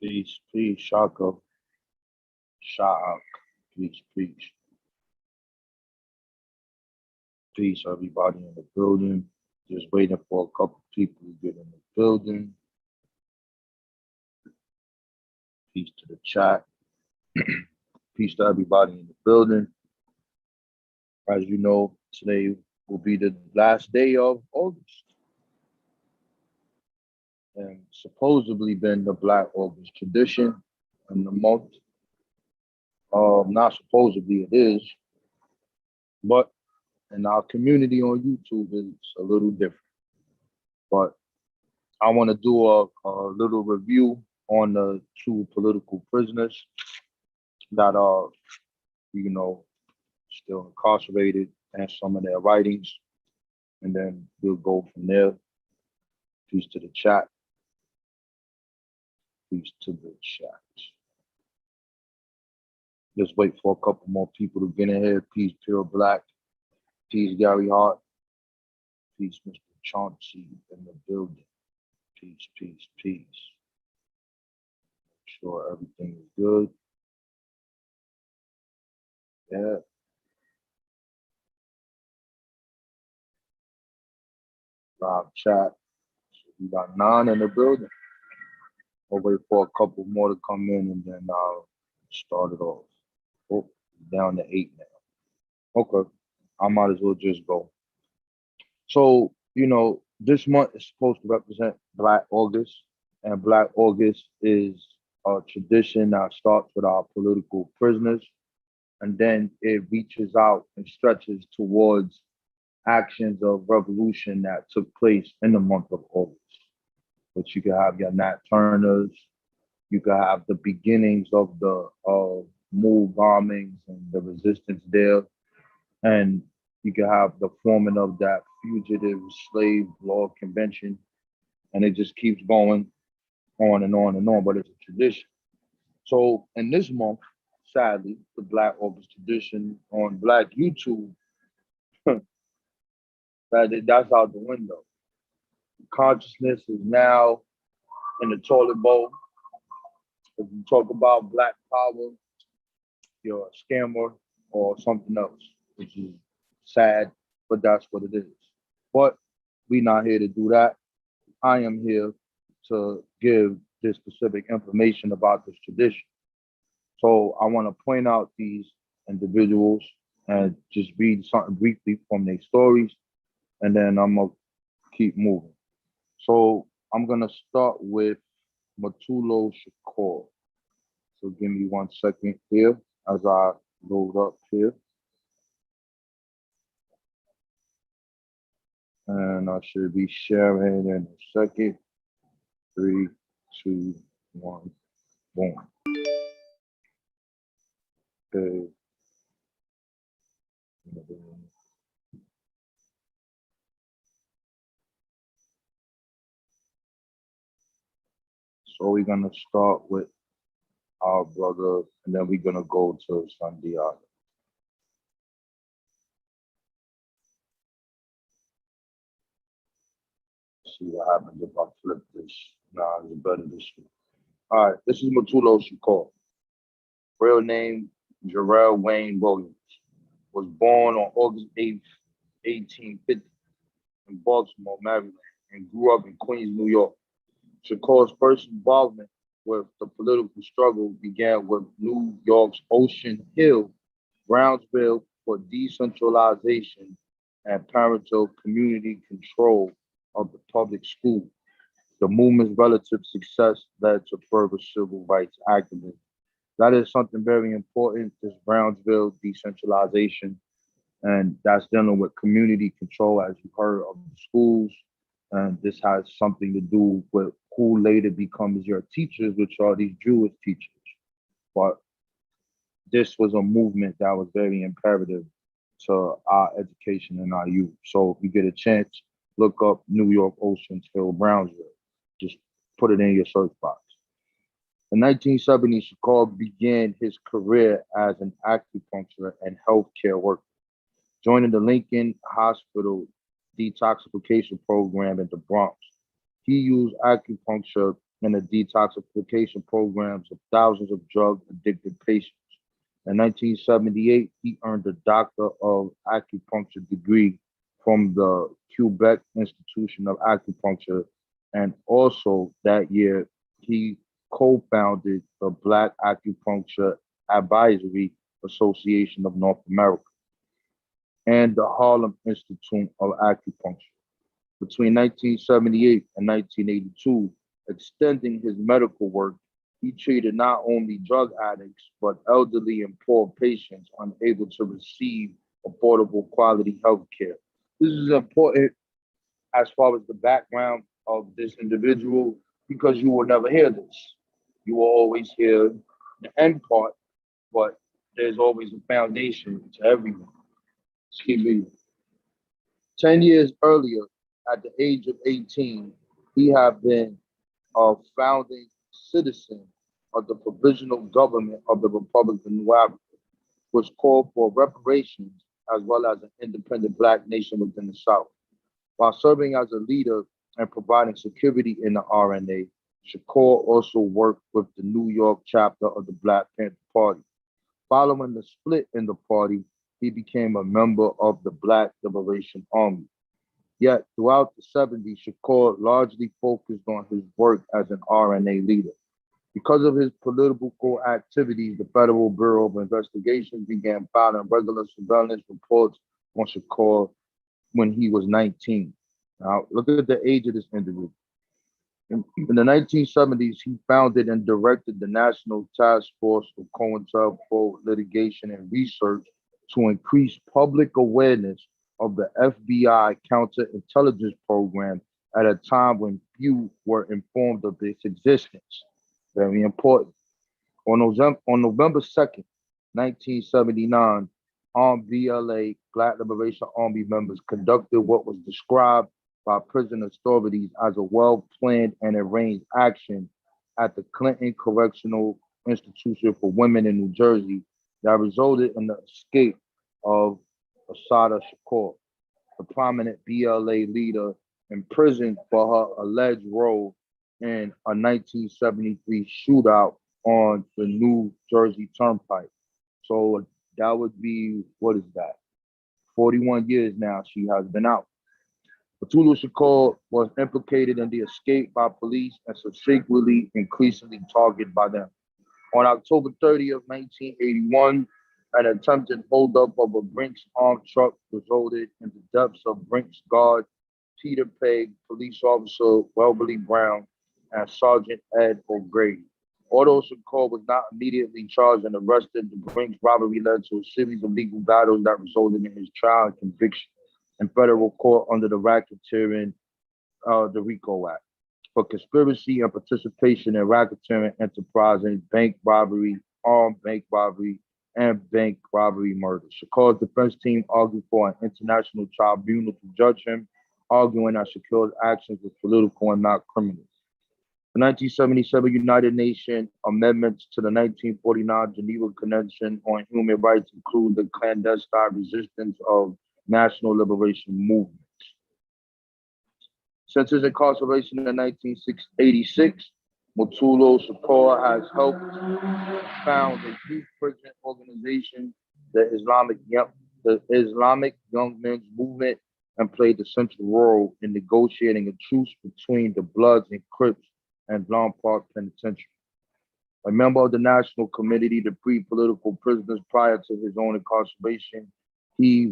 Peace, Shaka, Sha'ak, peace, peace, everybody in the building. Just waiting for a couple people to get in the building. Peace to the chat. Peace to everybody in the building. As you know, today will be the last day of August, and supposedly been the Black August tradition in the month. Not supposedly it is, but in our community on YouTube, it's a little different. But I want to do a little review on the two political prisoners that are, you know, still incarcerated and some of their writings. And then we'll go from there. Peace to the chat. Peace to the chat. Just wait for a couple more people to get in here. Peace, Pure Black. Peace, Gary Hart. Peace, Mr. Chauncey in the building. Peace. Sure everything is good. Yeah. Live chat. So we got 9 in the building. I'll wait for a couple more to come in and then I'll start it off. Oh, down to 8 now. Okay. I might as well just go. So, this month is supposed to represent Black August, and Black August is a tradition that starts with our political prisoners, and then it reaches out and stretches towards actions of revolution that took place in the month of August. But you could have your Nat Turners, you could have the beginnings of the move bombings and the resistance there, and you could have the forming of that fugitive slave law convention, and it just keeps going on and on and on. But it's a tradition. So in this month, sadly, the Black August tradition on Black YouTube, that's out the window. Consciousness is now in the toilet bowl. If you talk about Black power, you're a scammer or something else, which is sad, but that's what it is. But we're not here to do that. I am here to give this specific information about this tradition. So I want to point out these individuals and just read something briefly from their stories, and then I'm gonna keep moving. So I'm gonna start with Mutulu Shakur. So give me 1 second here as I load up here. And I should be sharing in a second. 3, 2, 1, boom. Okay. So we're gonna start with our brother, and then we're gonna go to Sundiata. See what happens if I flip this. Nah, it's better this way. All right, this is Mutulu Shakur. Real name, Jarrell Wayne Williams. Was born on August 8th, 1850 in Baltimore, Maryland, and grew up in Queens, New York. Shakur's first involvement with the political struggle began with New York's Ocean Hill, Brownsville for decentralization and parental community control of the public school. The movement's relative success led to further civil rights activism. That is something very important, this Brownsville decentralization, and that's dealing with community control, as you heard, of the schools. And this has something to do with who later becomes your teachers, which are these Jewish teachers. But this was a movement that was very imperative to our education and our youth. So if you get a chance, look up New York Ocean Hill Brownsville. Just put it in your search box. In 1970, Shakur began his career as an acupuncturist and healthcare worker, joining the Lincoln Hospital detoxification program in the Bronx. He used acupuncture and the detoxification programs of thousands of drug-addicted patients. In 1978, he earned a Doctor of Acupuncture degree from the Quebec Institution of Acupuncture, and also that year he co-founded the Black Acupuncture Advisory Association of North America and the Harlem Institute of Acupuncture. Between 1978 and 1982, extending his medical work, he treated not only drug addicts, but elderly and poor patients unable to receive affordable quality health care. This is important as far as the background of this individual because you will never hear this. You will always hear the end part, but there's always a foundation to everyone. Let's keep reading. 10 years earlier, at the age of 18, he had been a founding citizen of the provisional government of the Republic of New Africa, which called for reparations as well as an independent black nation within the South. While serving as a leader and providing security in the RNA, Shakur also worked with the New York chapter of the Black Panther Party. Following the split in the party, he became a member of the Black Liberation Army. Yet throughout the 70s, Shakur largely focused on his work as an RNA leader. Because of his political activities, the Federal Bureau of Investigation began filing regular surveillance reports on Shakur when he was 19. Now, look at the age of this individual. In the 1970s, he founded and directed the National Task Force for COINTELPRO Litigation and Research to increase public awareness of the FBI counterintelligence program at a time when few were informed of its existence. Very important. On November 2nd, 1979, armed BLA, Black Liberation Army members conducted what was described by prison authorities as a well-planned and arranged action at the Clinton Correctional Institution for Women in New Jersey that resulted in the escape of Assata Shakur, the prominent BLA leader imprisoned for her alleged role in a 1973 shootout on the New Jersey Turnpike. So that would be, what is that? 41 years now she has been out. Mutulu Shakur was implicated in the escape by police and subsequently increasingly targeted by them. On October 30th, 1981, an attempted holdup of a Brinks armed truck resulted in the deaths of Brinks guard Peter Pegg, police officer Welberly Brown, and Sergeant Ed O'Grady. Although Shakur was not immediately charged and arrested, the Brinks robbery led to a series of legal battles that resulted in his trial and conviction in federal court under the racketeering, the RICO Act, for conspiracy and participation in racketeering enterprises, bank robbery, armed bank robbery, and bank robbery murder. Shakur's defense team argued for an international tribunal to judge him, arguing that Shakur's actions were political and not criminal. The 1977 United Nations amendments to the 1949 Geneva Convention on Human Rights include the clandestine resistance of national liberation movements. Since his incarceration in 1986, Mutulu Shakur has helped found a youth prison organization, the Islamic Young Men's Movement, and played the central role in negotiating a truce between the Bloods and Crips and Blanc Park Penitentiary. A member of the National Committee to Free Political Prisoners prior to his own incarceration, he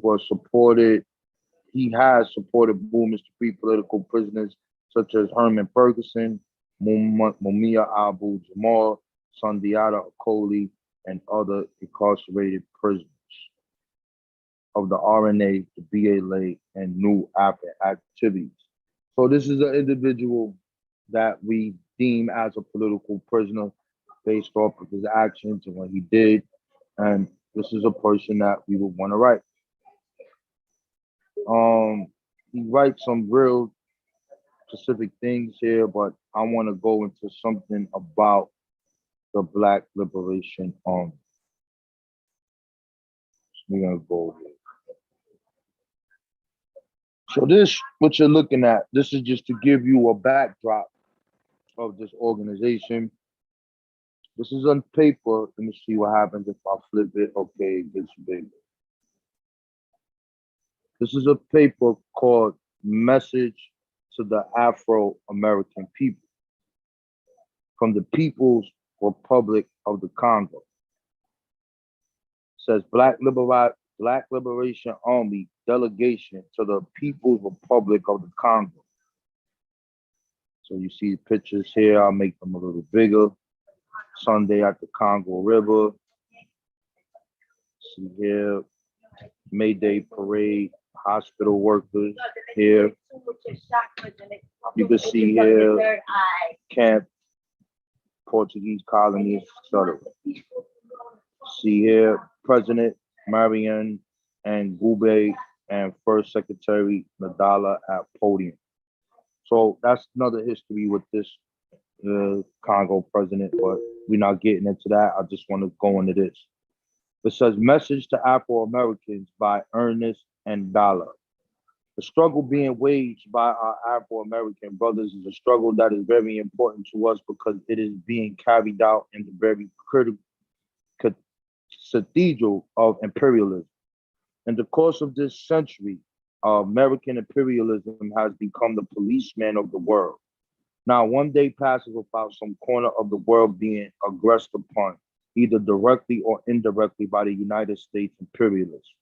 has supported movements to free political prisoners such as Herman Ferguson, Mumia Abu Jamal, Sundiata Acoli, and other incarcerated prisoners of the RNA, the BLA, and New African activities. So this is an individual that we deem as a political prisoner based off of his actions and what he did. And this is a person that we would want to write. He writes some real specific things here, but I want to go into something about the Black Liberation Army. So we're gonna go here. So this, what you're looking at, this is just to give you a backdrop of this organization. This is on paper. Let me see what happens if I flip it. Okay, it gets big. This is a paper called Message to the Afro-American People from the People's Republic of the Congo. It says Black Liberation Army delegation to the People's Republic of the Congo. So you see the pictures here. I'll make them a little bigger. Sunday at the Congo River. See here, May Day parade, hospital workers here. You can see here, camp, Portuguese colonies, etc. See here, President Marion and Gube and First Secretary Nadala at podium. So that's another history with this Congo president, but we're not getting into that. I just want to go into this. It says, Message to Afro-Americans by Ernest and Dollar. The struggle being waged by our Afro-American brothers is a struggle that is very important to us because it is being carried out in the very critical cathedral of imperialism. In the course of this century, American imperialism has become the policeman of the world. Now, one day passes without some corner of the world being aggressed upon, either directly or indirectly by the United States imperialists.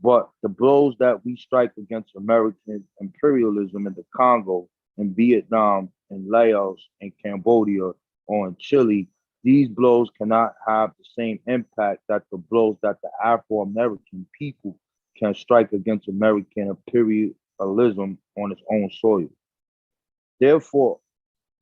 But the blows that we strike against American imperialism in the Congo, in Vietnam, in Laos, in Cambodia, or in Chile, these blows cannot have the same impact that the blows that the Afro-American people can strike against American imperialism on its own soil. Therefore,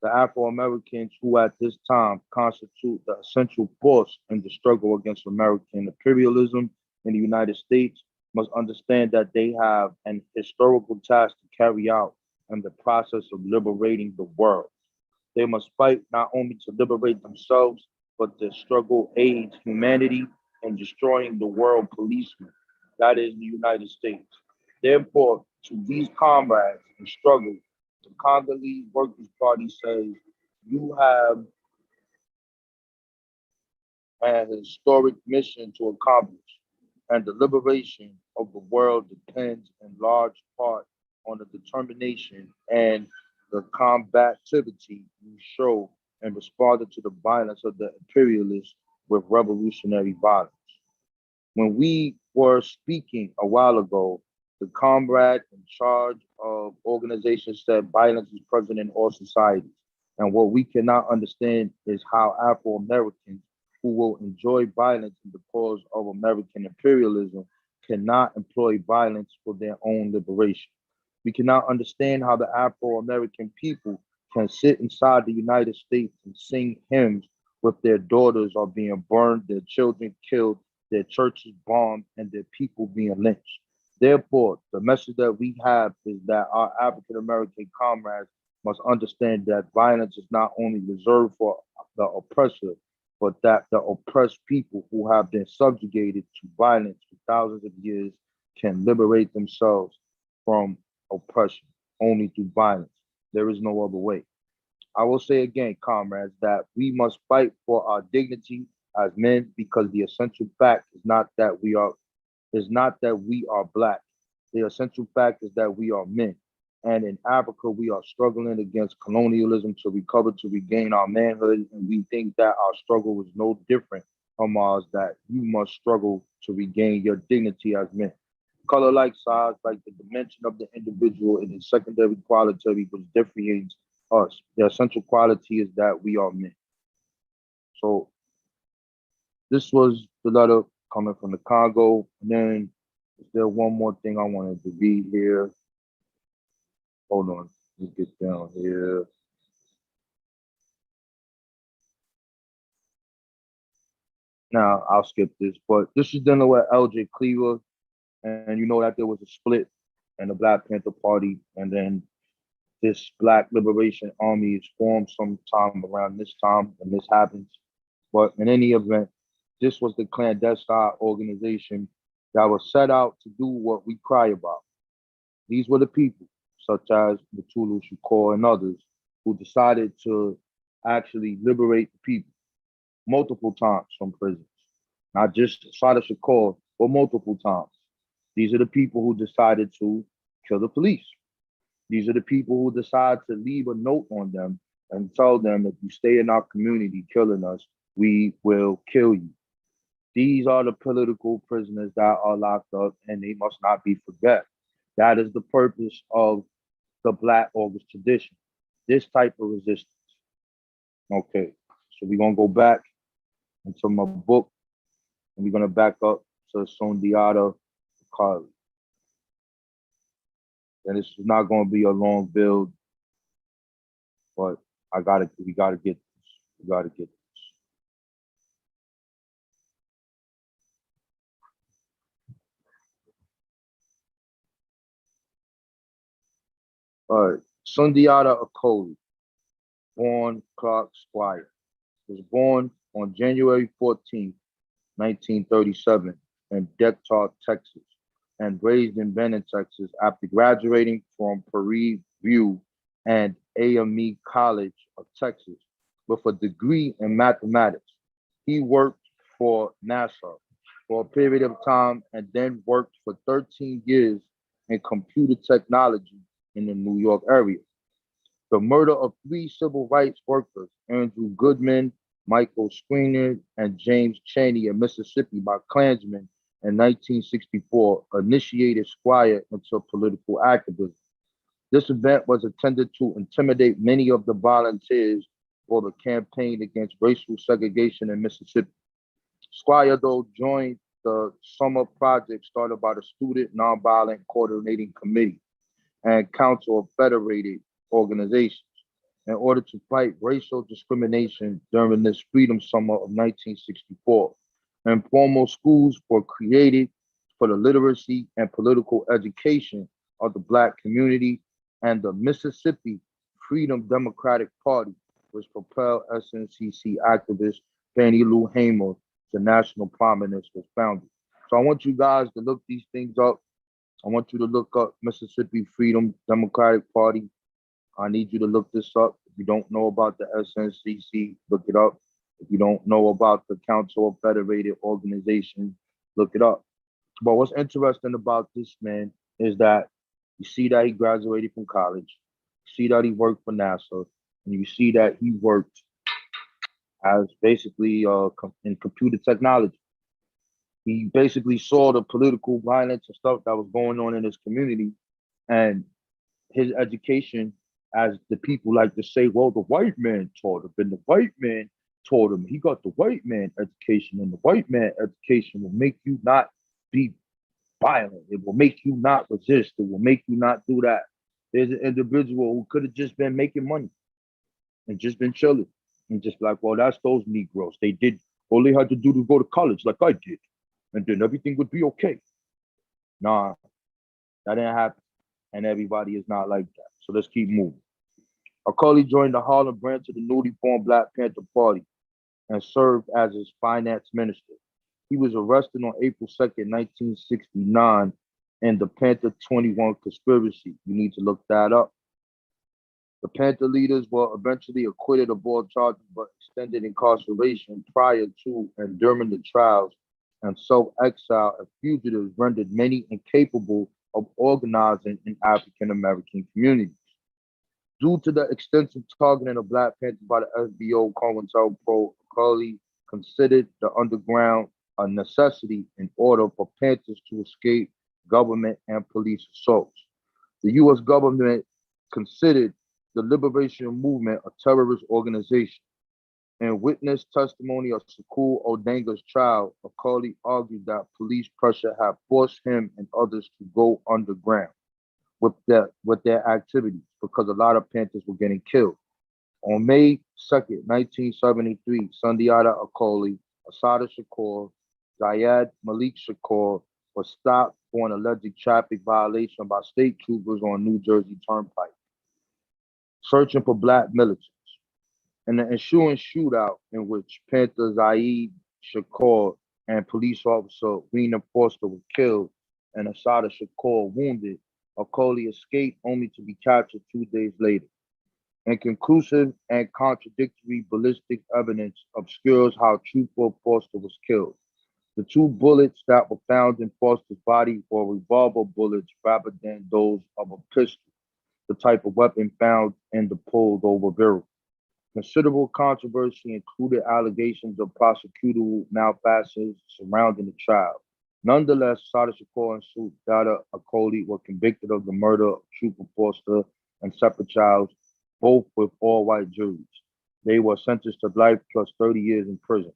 the Afro-Americans who at this time constitute the essential force in the struggle against American imperialism in the United States must understand that they have an historical task to carry out in the process of liberating the world. They must fight not only to liberate themselves, but their struggle aids humanity in destroying the world policeman, that is the United States. Therefore, to these comrades in struggle, the Congolese Workers' Party says, you have an historic mission to accomplish, and the liberation of the world depends in large part on the determination and the combativity you show in responding to the violence of the imperialists with revolutionary violence. When we were speaking a while ago, the comrade in charge of organizations said violence is present in all societies. And what we cannot understand is how Afro-Americans who will enjoy violence in the cause of American imperialism cannot employ violence for their own liberation. We cannot understand how the Afro-American people can sit inside the United States and sing hymns with their daughters are being burned, their children killed, their churches bombed, and their people being lynched. Therefore, the message that we have is that our African American comrades must understand that violence is not only reserved for the oppressor, but that the oppressed people who have been subjugated to violence for thousands of years can liberate themselves from oppression only through violence. There is no other way. I will say again, comrades, that we must fight for our dignity as men because the essential fact is not that we are black. The essential fact is that we are men. And in Africa, we are struggling against colonialism to recover, to regain our manhood. And we think that our struggle is no different from ours, that you must struggle to regain your dignity as men. Color like size, like the dimension of the individual, it is secondary quality which differentiates us. The essential quality is that we are men. So this was the letter coming from the Congo. And then is there one more thing I wanted to read here? Hold on, let me get down here. Now I'll skip this, but this is dealing with LJ Cleaver, and you know that there was a split in the Black Panther Party, and then this Black Liberation Army is formed sometime around this time when this happens. But in any event, this was the clandestine organization that was set out to do what we cry about. These were the people, such as Mutulu Shakur and others, who decided to actually liberate the people multiple times from prisons. Not just Sada Shakur, but multiple times. These are the people who decided to kill the police. These are the people who decide to leave a note on them and tell them, if you stay in our community killing us, we will kill you. These are the political prisoners that are locked up, and they must not be forget. That is the purpose of the Black August tradition. This type of resistance. Okay, so we're gonna go back into my book, and we're gonna back up to Sundiata Acoli. And this is not gonna be a long build, but we gotta get this. We gotta get this. All right, Sundiata Acoli, born Clark Squire, was born on January 14th, 1937, in Decatur, Texas, and raised in Benton, Texas, after graduating from Prairie View and AME College of Texas with a degree in mathematics. He worked for NASA for a period of time and then worked for 13 years in computer technology in the New York area. The murder of three civil rights workers, Andrew Goodman, Michael Squeener, and James Chaney in Mississippi by Klansmen in 1964, initiated Squire into political activism. This event was intended to intimidate many of the volunteers for the campaign against racial segregation in Mississippi. Squire, though, joined the summer project started by the Student Nonviolent Coordinating Committee and Council of Federated Organizations in order to fight racial discrimination during this Freedom Summer of 1964. Informal schools were created for the literacy and political education of the Black community, and the Mississippi Freedom Democratic Party, which propelled SNCC activist Fannie Lou Hamer to national prominence, was founded. So I want you guys to look these things up. I want you to look up Mississippi Freedom Democratic Party. I need you to look this up. If you don't know about the SNCC, look it up. If you don't know about the Council of Federated Organizations, look it up. But what's interesting about this man is that you see that he graduated from college, you see that he worked for NASA, and you see that he worked as basically in computer technology. He basically saw the political violence and stuff that was going on in his community, and his education, as the people like to say, well, the white man taught him, and the white man taught him. He got the white man education, and the white man education will make you not be violent. It will make you not resist. It will make you not do that. There's an individual who could have just been making money and just been chilling and just like, well, that's those Negroes. They did all they had to do to go to college like I did, and then everything would be okay. Nah, that didn't happen. And everybody is not like that. So let's keep moving. Acoli joined the Harlem branch of the newly formed Black Panther Party and served as its finance minister. He was arrested on April 2nd, 1969, in the Panther 21 conspiracy. You need to look that up. The Panther leaders were eventually acquitted of all charges but extended incarceration prior to and during the trials, and self-exile and fugitives rendered many incapable of organizing in African American communities. Due to the extensive targeting of Black Panthers by the SBO, COINTELPRO, Acoli considered the underground a necessity in order for Panthers to escape government and police assaults. The U.S. government considered the liberation movement a terrorist organization. In witness testimony of Shakur Odenga's trial, Acoli argued that police pressure had forced him and others to go underground with their activities because a lot of Panthers were getting killed. On May 2nd, 1973, Sundiata Acoli, Assata Shakur, Zayed Malik Shakur was stopped for an alleged traffic violation by state troopers on New Jersey Turnpike, searching for Black militants. In the ensuing shootout, in which Panther Zayed Shakur and police officer Weena Foster were killed and Assata Shakur wounded, Acoli escaped only to be captured 2 days later. Inconclusive and contradictory ballistic evidence obscures how Trooper Foster was killed. The two bullets that were found in Foster's body were revolver bullets rather than those of a pistol, the type of weapon found in the pulled over barrel. Considerable controversy included allegations of prosecutorial malfeasance surrounding the trial. Nonetheless, Sada Shakur and Sundiata Acoli were convicted of the murder of Trooper Foster and separate Childs, both with all-white juries. They were sentenced to life plus 30 years in prison.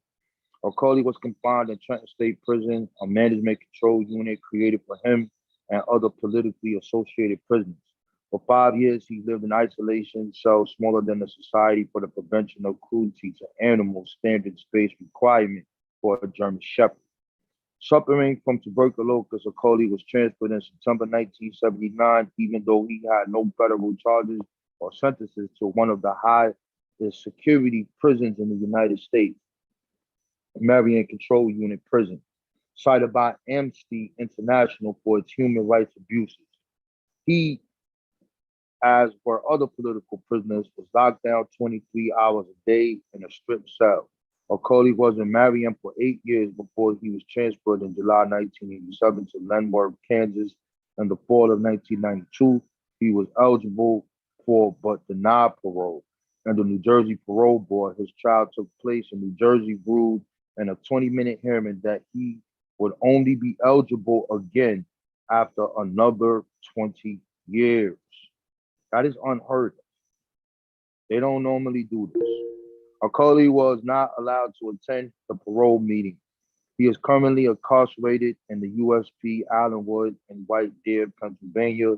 Acoli was confined in Trenton State Prison, a management control unit created for him and other politically associated prisoners. For 5 years, he lived in isolation, cells smaller than the Society for the Prevention of Cruelty to Animals standard space requirement for a German Shepherd. Suffering from tuberculosis, Acoli was transferred in September 1979, even though he had no federal charges or sentences, to one of the highest security prisons in the United States, Marion Control Unit Prison, cited by Amnesty International for its human rights abuses. He, as were other political prisoners, was locked down 23 hours a day in a stripped cell. Acoli was in Marion for 8 years before he was transferred in July 1987 to Lenworth, Kansas. In the fall of 1992, he was eligible for but denied parole. And the New Jersey Parole Board, his trial took place in New Jersey, ruled in a 20-minute hearing that he would only be eligible again after another 20 years. That is unheard of. They don't normally do this. Acoli was not allowed to attend the parole meeting. He is currently incarcerated in the USP Allenwood in White Deer, Pennsylvania.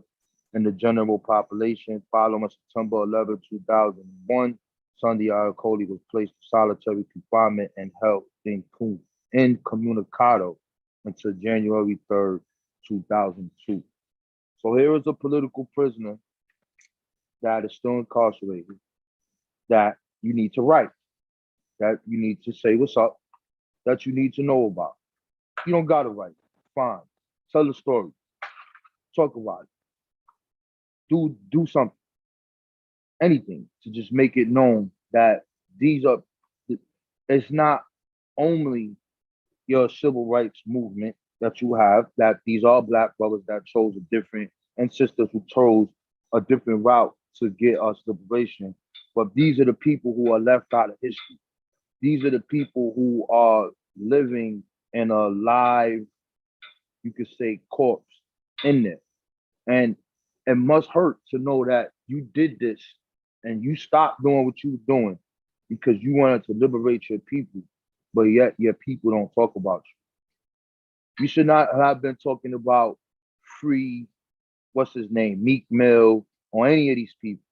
In the general population, following September 11, 2001, Sundiata Acoli was placed in solitary confinement and held incommunicado until January 3rd, 2002. So here is a political prisoner that is still incarcerated that you need to write, that you need to say what's up, that you need to know about. You don't gotta write. Fine. Tell the story. Talk about it. Do something. Anything to just make it known that these are it's not only your civil rights movement that you have, that these are black brothers that chose a different and sisters who chose a different route to get us liberation. But these are the people who are left out of history. These are the people who are living in a live, you could say, corpse in there. And it must hurt to know that you did this and you stopped doing what you were doing because you wanted to liberate your people, but yet your people don't talk about you. You should not have been talking about free, what's his name, Meek Mill, or any of these people.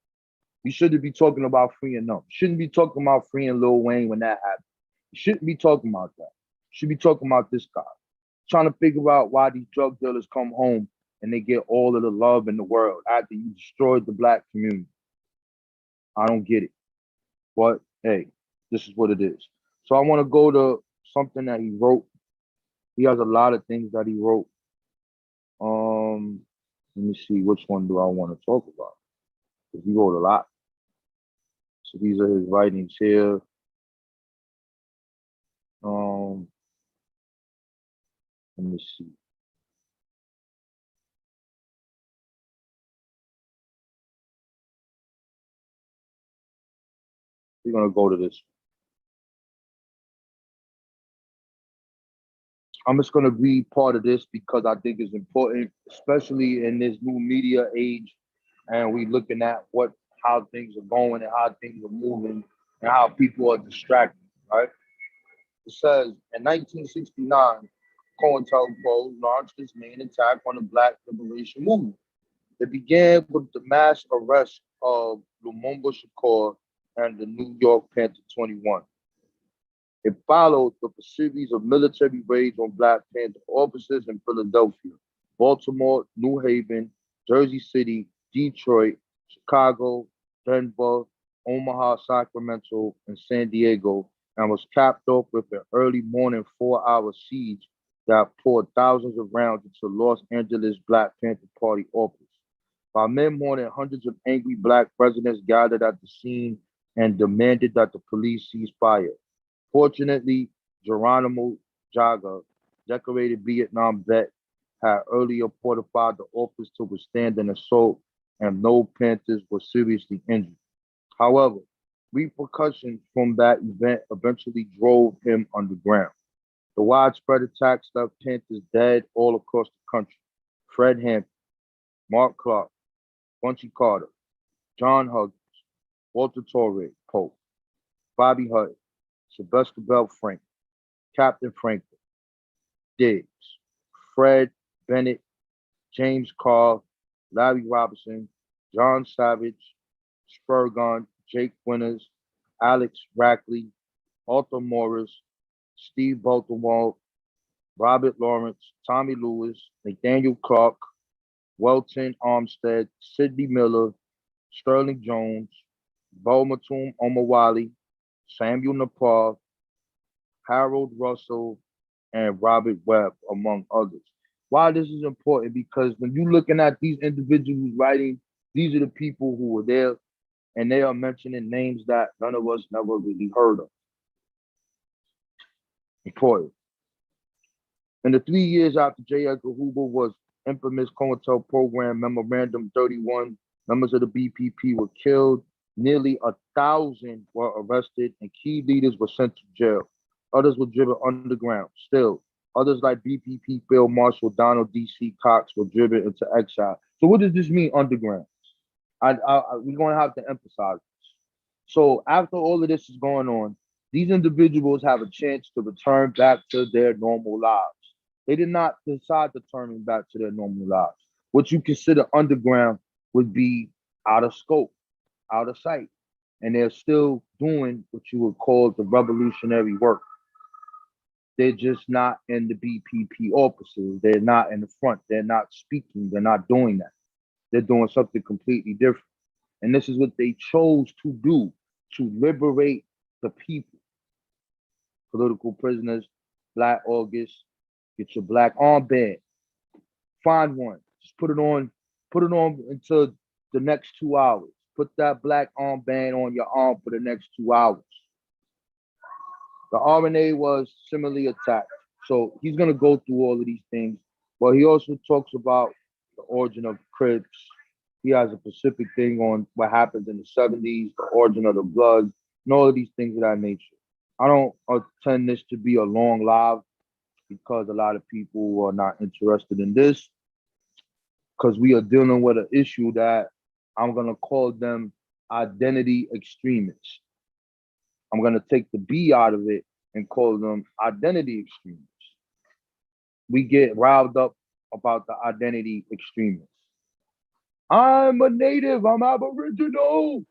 You shouldn't be talking about freeing them. You shouldn't be talking about freeing Lil Wayne when that happened. You shouldn't be talking about that. You should be talking about this guy. Trying to figure out why these drug dealers come home and they get all of the love in the world after you destroyed the black community. I don't get it. But hey, this is what it is. So I want to go to something that he wrote. He has a lot of things that he wrote. Let me see, which one do I want to talk about? Because he wrote a lot. So these are his writings here. Let me see. We're gonna go to this. I'm just gonna read part of this because I think it's important, especially in this new media age, and we looking at how things are going and how things are moving and how people are distracted, right? It says in 1969, COINTELPRO launched its main attack on the Black Liberation Movement. It began with the mass arrest of Mutulu Shakur and the New York Panther 21. It followed with a series of military raids on Black Panther officers in Philadelphia, Baltimore, New Haven, Jersey City, Detroit, Chicago, Denver, Omaha, Sacramento, and San Diego, and was capped off with an early morning 4-hour siege that poured thousands of rounds into Los Angeles Black Panther Party office. By mid-morning, hundreds of angry black residents gathered at the scene and demanded that the police cease fire. Fortunately, Geronimo Jaga, decorated Vietnam vet, had earlier fortified the office to withstand an assault, and no Panthers were seriously injured. However, repercussions from that event eventually drove him underground. The widespread attacks left Panthers dead all across the country. Fred Hampton, Mark Clark, Bunchy Carter, John Huggins, Walter Torrey Pope, Bobby Hutton, Sylvester Bell Frank, Captain Franklin, Diggs, Fred Bennett, James Carr, Larry Robinson, John Savage, Spurgon, Jake Winters, Alex Rackley, Arthur Morris, Steve Baltimore, Robert Lawrence, Tommy Lewis, Nathaniel Clark, Welton Armstead, Sidney Miller, Sterling Jones, Bo Matum Omawali, Samuel Nepal, Harold Russell, and Robert Webb, among others. Why this is important? Because when you're looking at these individuals writing, these are the people who were there, and they are mentioning names that none of us never really heard of. Important. In the 3 years after J. Edgar Hoover was infamous COINTELPRO Memorandum 31, members of the BPP were killed, nearly 1,000 were arrested, and key leaders were sent to jail. Others were driven underground. Still, others like BPP Field Marshal Donald D.C. Cox were driven into exile. So what does this mean, underground? We're going to have to emphasize this. So after all of this is going on, these individuals have a chance to return back to their normal lives. They did not decide to turn back to their normal lives. What you consider underground would be out of scope, out of sight. And they're still doing what you would call the revolutionary work. They're just not in the BPP offices. They're not in the front. They're not speaking. They're not doing that. They're doing something completely different. And this is what they chose to do, to liberate the people. Political prisoners, Black August, get your black armband. Find one. Just put it on until the next 2 hours. Put that black armband on your arm for the next 2 hours. The RNA was similarly attacked. So he's going to go through all of these things. But he also talks about the origin of the Crips. He has a specific thing on what happens in the 70s, the origin of the blood, and all of these things of that nature. I don't intend this to be a long live because a lot of people are not interested in this because we are dealing with an issue that I'm going to call them identity extremists. I'm going to take the B out of it and call them identity extremists. We get riled up about the identity extremists. I'm a native, I'm Aboriginal.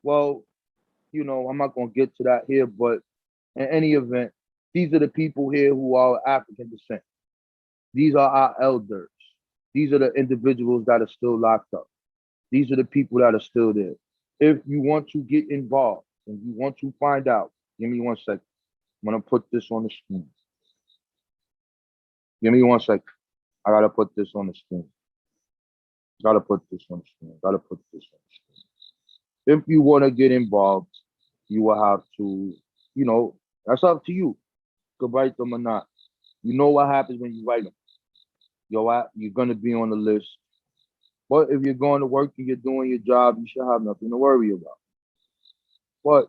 Well, I'm not going to get to that here, but in any event, these are the people here who are African descent. These are our elders. These are the individuals that are still locked up. These are the people that are still there. If you want to get involved and you want to find out, give me 1 second. I'm going to put this on the screen. Give me 1 second. I got to put this on the screen. Gotta put this on the screen. Gotta put this on the screen. If you want to get involved, you will have to, that's up to you. You can write them or not. You know what happens when you write them. You're going to be on the list. But if you're going to work and you're doing your job, you should have nothing to worry about. But,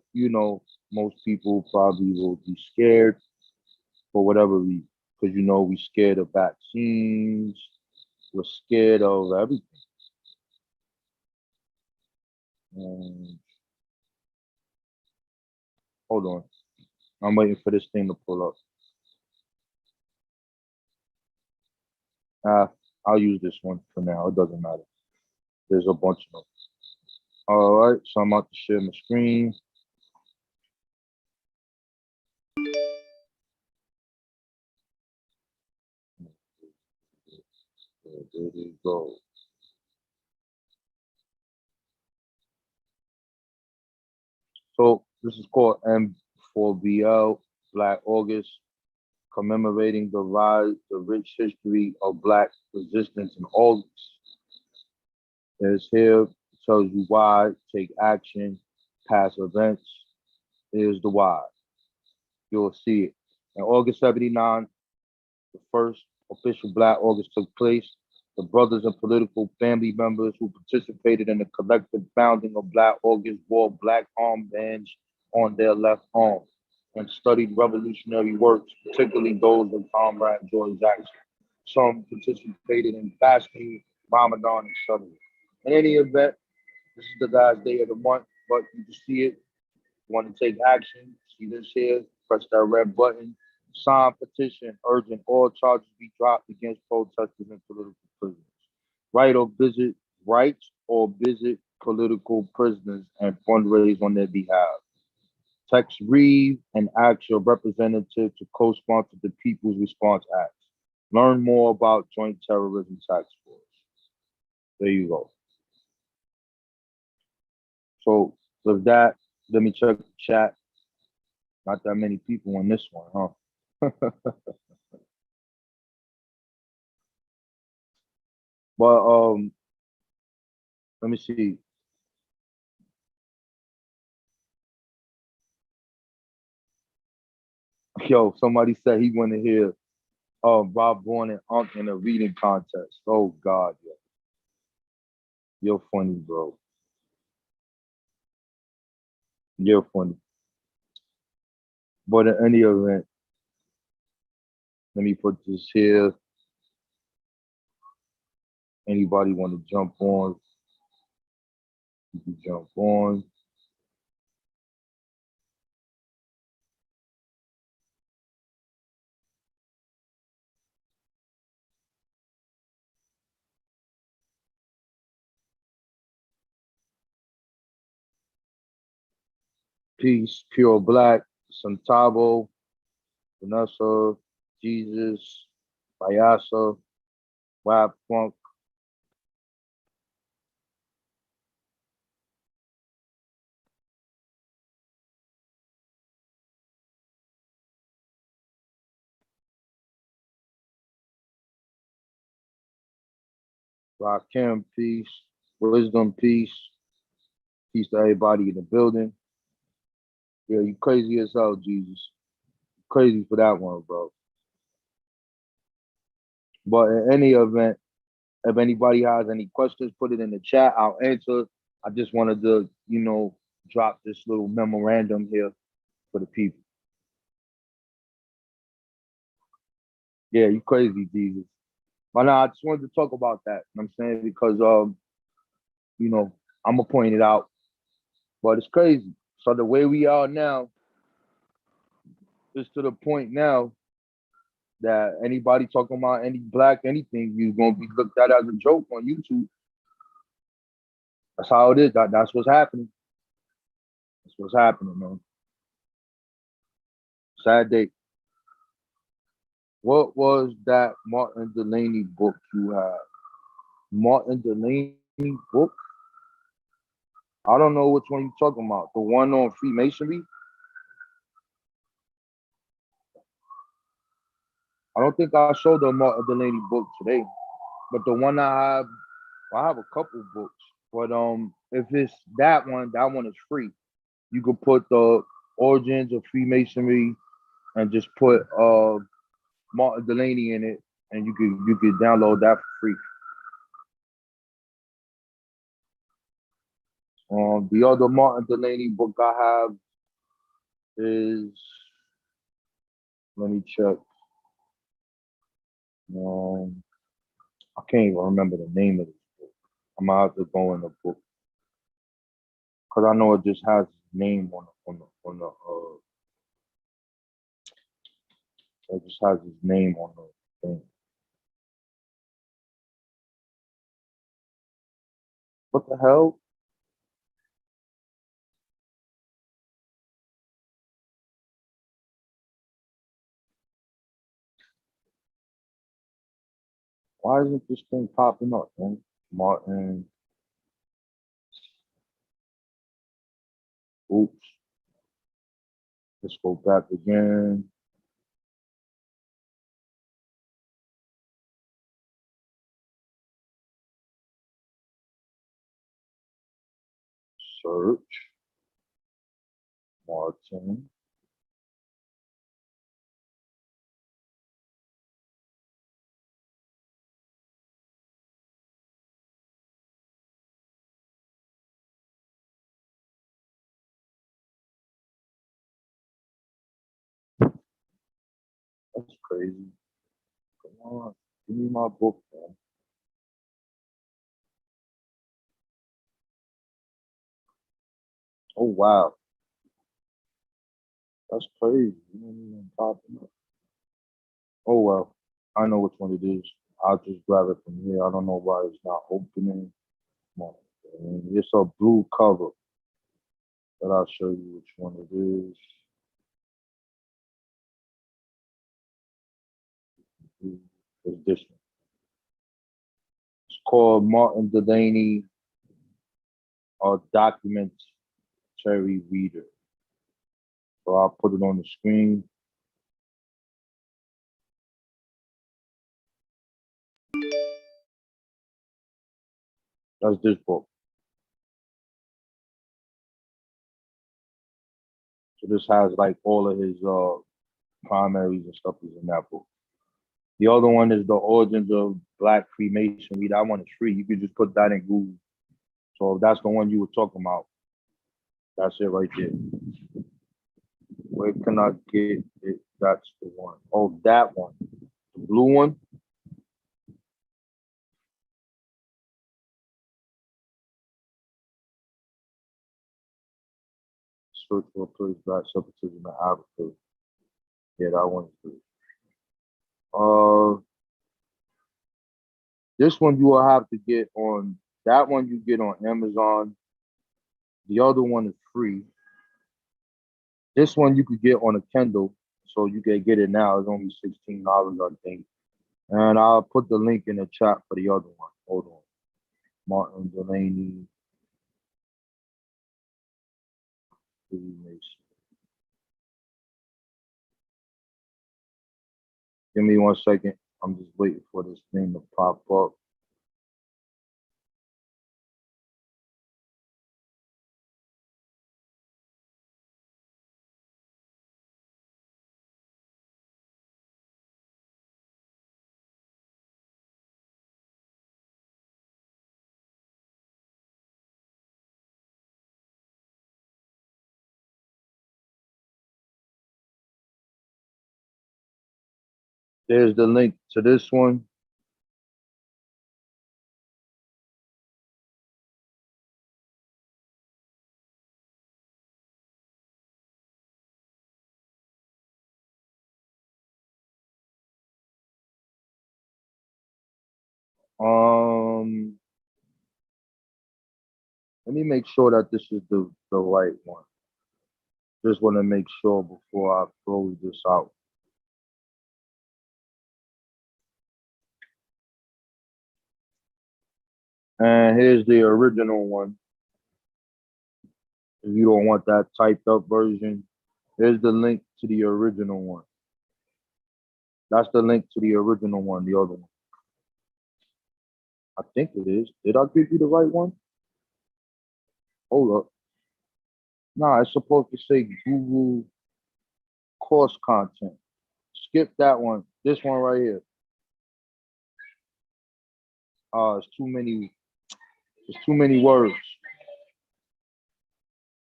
most people probably will be scared for whatever reason. Because, we're scared of vaccines. We're scared of everything. Hold on. I'm waiting for this thing to pull up. I'll use this one for now. It doesn't matter. There's a bunch of them. All right, so I'm about to share my screen. There you go. So this is called M4BL, Black August, commemorating the rise, the rich history of Black resistance in August. It's here, tells you why, take action, past events. Here's the why. You'll see it. In August 79, the first official Black August took place. The brothers and political family members who participated in the collective founding of Black August wore black armbands on their left arm and studied revolutionary works, particularly those of Comrade George Jackson. Some participated in fasting, Ramadan, etc. In any event, this is the last day of the month, but you can see it. Want to take action? See this here? Press that red button. Sign petition urging all charges be dropped against protesters and political prisoners. Write or visit rights or visit political prisoners and fundraise on their behalf. Text Reeve and ask your representative to co-sponsor the People's Response Act. Learn more about Joint Terrorism Task Force. There you go. So with that, let me check the chat. Not that many people on this one, huh? But let me see. Yo, somebody said he want to hear Rob Bourne and Unc in a reading contest. Oh God, yo. You're funny, bro. You're funny. But in any event, let me put this here. Anybody want to jump on? You can jump on. Peace, Pure Black, Santabo, Vanessa, Jesus, Bayasa, Wap Funk, Rakim, peace, Wisdom, peace, peace to everybody in the building. Yeah, you crazy as hell, Jesus. Crazy for that one, bro. But in any event, if anybody has any questions, put it in the chat. I'll answer. I just wanted to, drop this little memorandum here for the people. Yeah, you crazy, Jesus. But now I just wanted to talk about that. You know what I'm saying? Because you know, I'm gonna point it out. But it's crazy. So the way we are now is to the point now that anybody talking about any black anything, you're gonna be looked at as a joke on YouTube. That's how it is. That's what's happening. That's what's happening, man. Sad day. What was that Martin Delaney book you had? Martin Delaney book? I don't know which one you're talking about. The one on Freemasonry? I don't think I showed the Martin Delaney book today. But the one I have a couple books. But if it's that one is free. You could put the origins of Freemasonry and just put Martin Delaney in it, and you could download that for free. The other Martin Delaney book I have is, let me check. Um, I can't even remember the name of this book. I'm gonna have to go in the book because I know it just has his name on the. It just has his name on the thing. What the hell? Why isn't this thing popping up, man? Martin. Oops. Let's go back again. Search. Martin. That's crazy. Come on. Give me my book, man. Oh, wow. That's crazy. You don't even pop it up. Oh, well. I know which one it is. I'll just grab it from here. I don't know why it's not opening. Come on. It's a blue cover, but I'll show you which one it is. It's this one. It's called Martin Delaney, Documentary Reader. So I'll put it on the screen. That's this book. So this has like all of his primaries and stuff is in that book. The other one is the origins of Black Freemasonry. That one is free. You can just put that in Google. So if that's the one you were talking about, that's it right there. Where can I get it? That's the one. Oh, that one. The blue one. Search for a place Black separatism in Africa. Yeah, that one's good. This one you will have to get on. That one you get on Amazon. The other one is free. This one you could get on a Kindle, so you can get it now. It's only $16, I think. And I'll put the link in the chat for the other one. Hold on. Martin Delaney. Give me 1 second. I'm just waiting for this thing to pop up. There's the link to this one. Let me make sure that this is the right one. Just want to make sure before I close this out. And here's the original one. If you don't want that typed up version, here's the link to the original one. That's the link to the original one, the other one. I think it is. Did I give you the right one? Hold up. Nah, it's supposed to say Google course content. Skip that one. This one right here. It's too many. It's too many words.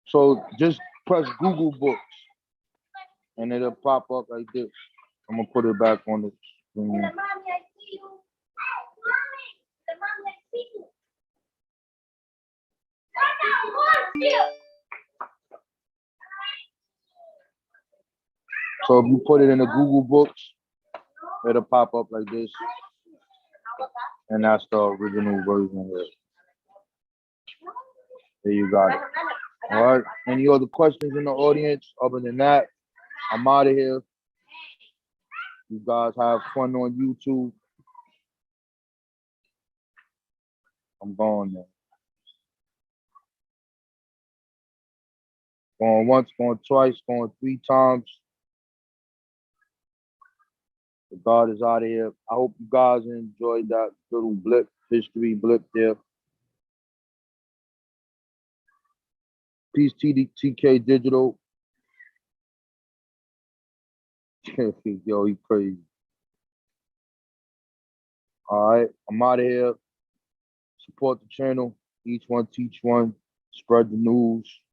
So just press Google Books, and it'll pop up like this. I'm gonna put it back on the screen. So if you put it in the Google Books, it'll pop up like this. And that's the original version here. There you got it. All right. Any other questions in the audience? Other than that, I'm out of here. You guys have fun on YouTube. I'm going there. Going once, going twice, going 3 times. The God is out of here. I hope you guys enjoyed that little blip, history blip there. Peace TK Digital. Yo, he crazy. All right, I'm out of here. Support the channel. Each one teach one. Spread the news.